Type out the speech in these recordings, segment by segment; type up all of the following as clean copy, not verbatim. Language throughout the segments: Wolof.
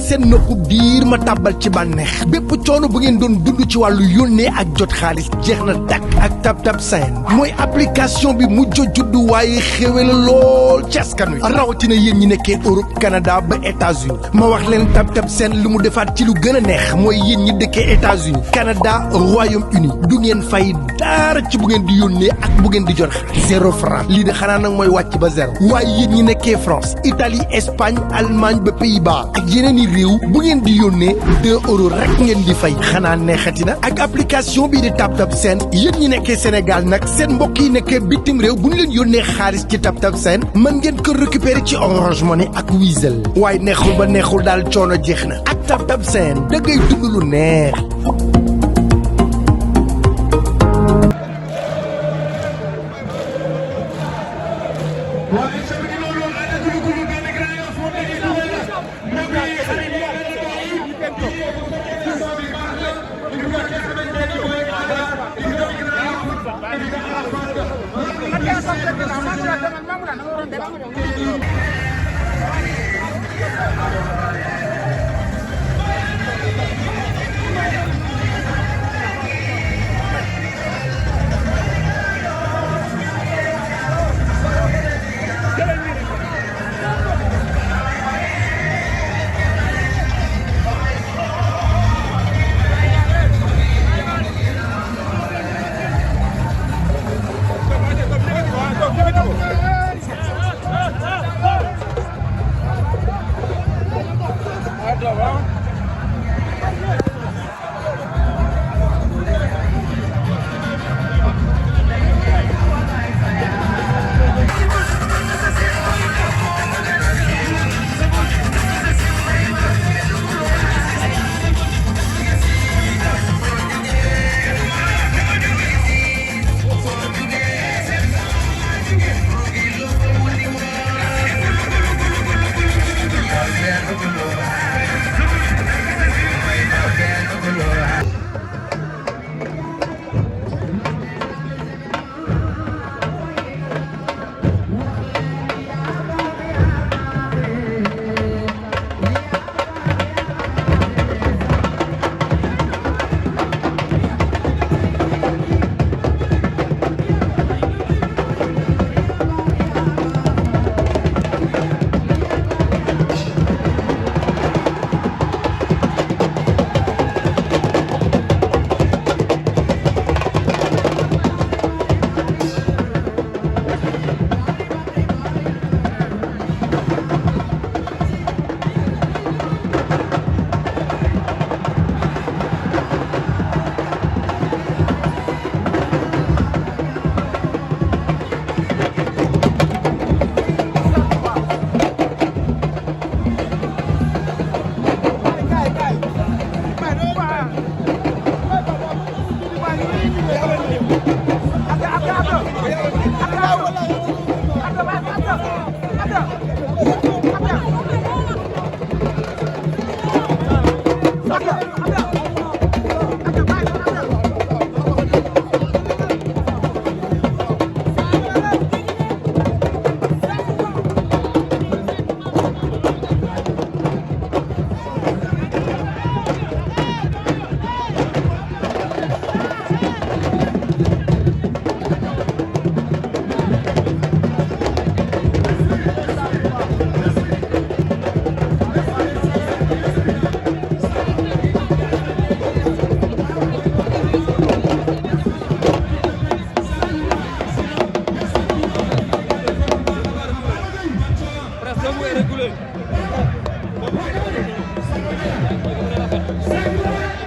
seen noppu biir ma tàbbal ci bànneex bépp coono bu ngeen doon dund ci wàllu yónnee ak jot xaalis jeex na dakk ak TapTap Send mooy application bi mujj juddu waaye xéwé la lool ci askan wi rawatina yéen ñi nekkee Europe Canada ba États-Unis ma wax leen TapTap Send lu mu defaat ci lu gën a neex mooy yéen ñi dëkkee États-Unis Canada Royaume-Uni du ngeen fay dara ci bu ngeen di yónnee ak bu ngeen di jot xaalis 0 franc lii de xanaa nag mooy wàcc ba zéro waaye yéen ñi nekkee France Italie Espagne Allemagne ba Pays-Bas ak yeneen i réew bu ngeen di yónnee 2 euros rek ngeen di fay xanaa neexati na ak application bii di TapTap Send yéen ñi nekkee Sénégal nag seen mbokk yi nekkee bitim réew bu ñu leen yónnee xaalis ci TapTap Send mën ngeen ko récupérer ci Orange Money ak Wizall waaye neexul ba neexul daal coono jeex na ak TapTap Send da ngay dund lu neex.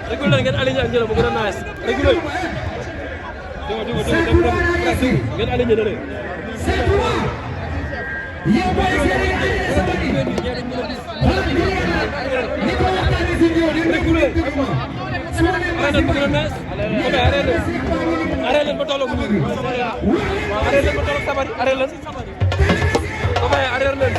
réguler ngeen aligné ak ñeneen bu gën a nice réguler ngeen aligné na leen réguler arrêté bu gën a nice arrêté leen ba tolloog waaw arrêté leen ba tolloog sabar arrêté leen arrêté leen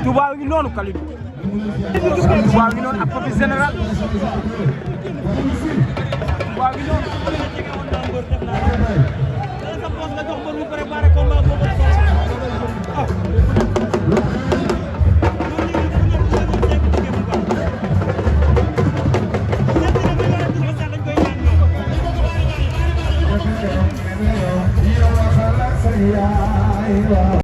Touba ngi noonu Kalidou Touba ngi noonu ak Papis Général Touba ngi noonu